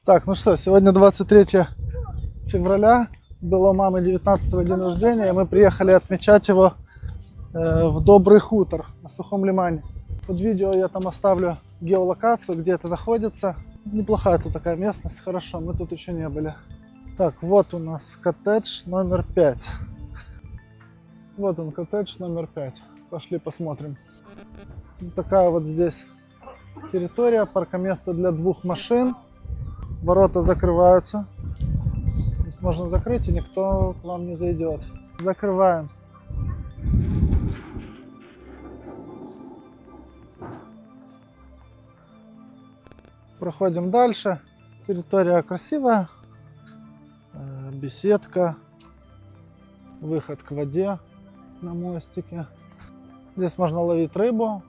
Так, ну что, сегодня 23 февраля, было у мамы 19-го день рождения, и мы приехали отмечать его в Добрый Хутор на Сухом Лимане. Под видео я там оставлю геолокацию, где это находится. Неплохая тут такая местность, хорошо, мы тут еще не были. Так, вот у нас коттедж номер 5. Вот он, коттедж номер 5. Пошли посмотрим. Вот такая вот здесь территория, паркоместо для 2 машин. Ворота закрываются. Здесь можно закрыть, и никто к вам не зайдет. Закрываем. Проходим дальше. Территория красивая. Беседка. Выход к воде на мостике. Здесь можно ловить рыбу.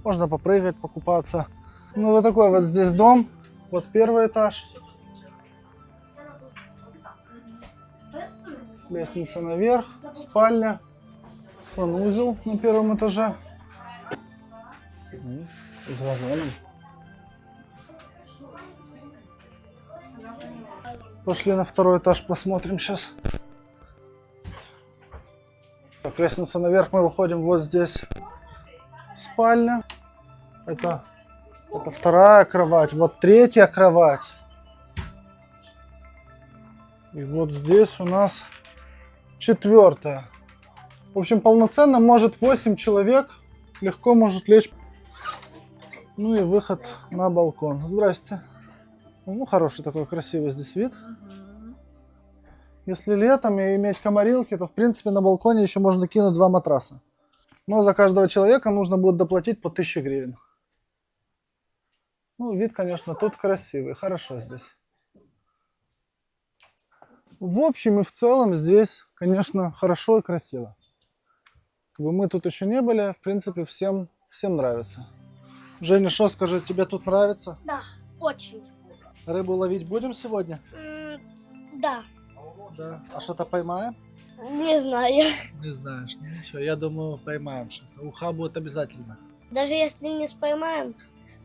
Можно попрыгать, покупаться. Ну вот такой вот здесь дом. Вот первый этаж. Лестница наверх. Спальня. Санузел на первом этаже. С вазоном. Пошли на второй этаж, посмотрим сейчас. Так, лестница наверх, мы выходим вот здесь. Спальня. Это вторая кровать. Вот третья кровать. И вот здесь у нас 4-я. В общем, полноценно может 8 человек. Легко может лечь. Ну и выход на балкон. Здрасте. Ну, хороший такой красивый здесь вид. Если летом и иметь комарилки, то в принципе на балконе еще можно кинуть 2 матраса. Но за каждого человека нужно будет доплатить по 1000 гривен. Ну, вид, конечно, тут красивый. Хорошо здесь. В общем и в целом здесь, конечно, хорошо и красиво. Мы тут еще не были, в принципе, всем нравится. Женя, что скажи, тебе тут нравится? Да, очень. Рыбу ловить будем сегодня? Да. Да. А что-то поймаем? Не знаю. Не знаешь. Ну ничего, я думаю, поймаем что-то. Уха будет обязательно. Даже если не споймаем,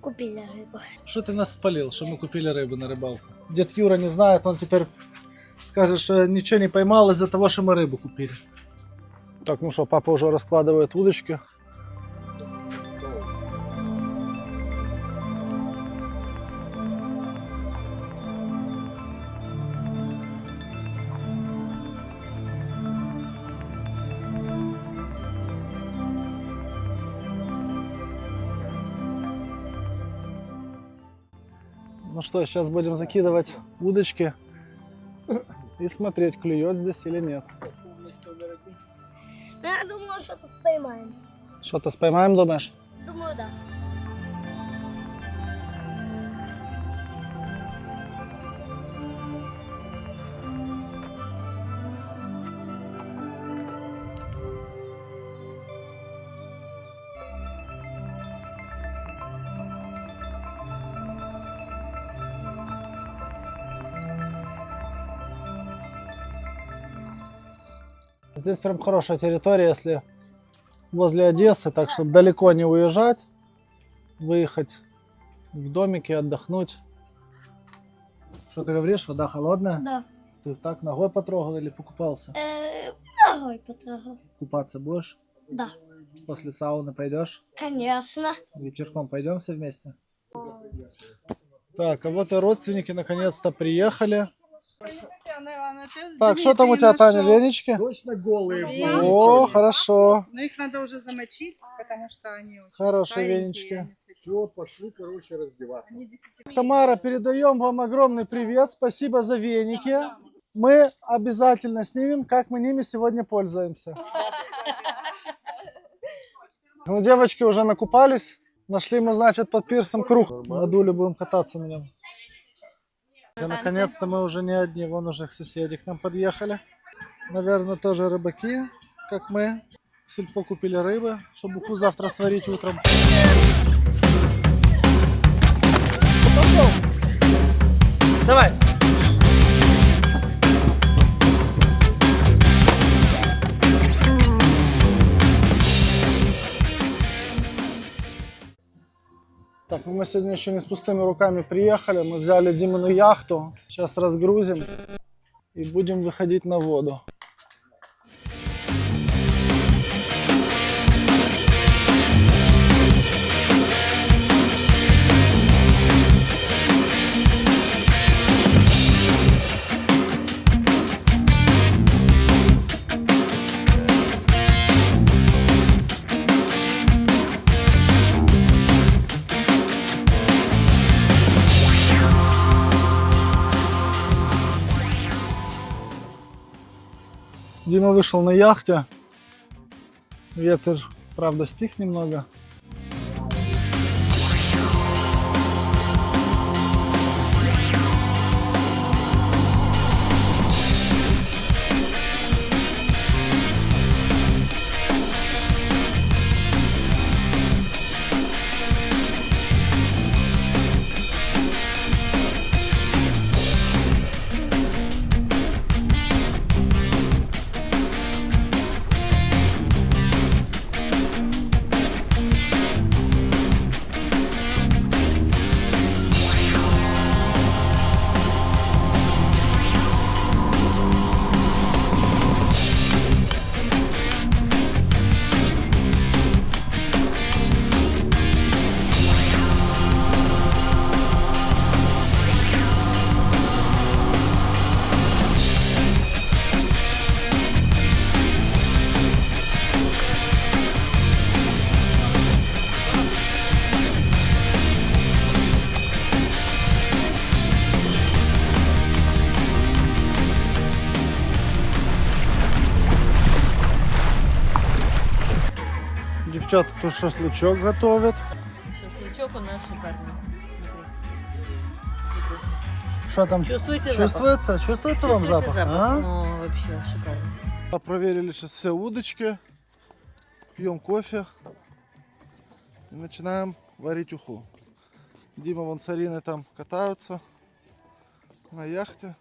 купили рыбу. Что ты нас спалил, что мы купили рыбу на рыбалку? Дед Юра не знает, он теперь скажет, что ничего не поймал из-за того, что мы рыбу купили. Так, ну что, папа уже раскладывает удочки. Ну что, сейчас будем закидывать удочки и смотреть, клюет здесь или нет. Я думала, что-то споймаем. Что-то споймаем, думаешь? Думаю, да. Здесь прям хорошая территория, если возле Одессы, так чтобы далеко не уезжать, выехать в домике, отдохнуть. Что ты говоришь, вода холодная? Да. Ты так ногой потрогал или покупался? Ногой потрогал. Купаться будешь? Да. После сауны пойдешь? Конечно. Вечерком пойдем все вместе? Так, а вот и родственники наконец-то приехали. Так, что там у тебя, Таня, венички? Точно голые. О, хорошо. Но их надо уже замочить, потому что они очень Хорошие старенькие, венички. они с этим- Все, пошли, короче, раздеваться. они 10 Тамара, передаем вам огромный привет. Спасибо за веники. Мы обязательно снимем, как мы ними сегодня пользуемся. Ну, девочки уже накупались. Нашли мы, значит, под пирсом круг. Надули, будем кататься на нем. Наконец-то мы уже не одни. Вон уже соседи к нам подъехали. Наверное, тоже рыбаки, как мы. В сельпо купили рыбы, чтобы уху завтра сварить утром. Пошел! Давай! Так, ну мы сегодня еще не с пустыми руками приехали. Мы взяли Димину яхту. Сейчас разгрузим и будем выходить на воду. Дима вышел на яхте. Ветер, правда, стих немного. Девчата тут шашлычок готовят. Шашлычок у нас шикарный. Что там? Чувствуете Чувствуется? Чувствуется вам запах? А? Ну, вообще шикарно. Проверили сейчас все удочки. Пьем кофе. И начинаем варить уху. Дима вон с Ариной там катаются на яхте.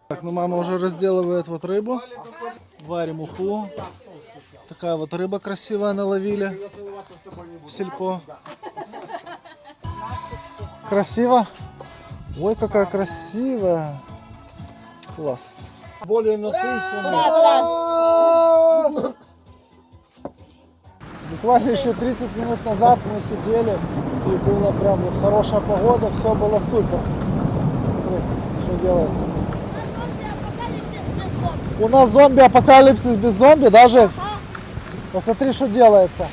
Так, ну мама уже разделывает вот рыбу. Варим уху. Такая вот рыба красивая наловили в сельпо. Красиво? Ой, какая красивая. Класс. Более насыщенный. Буквально еще 30 минут назад мы сидели, и была прям вот хорошая погода, все было супер. Смотри, что делается. У нас зомби-апокалипсис без зомби даже. Посмотри, что делается.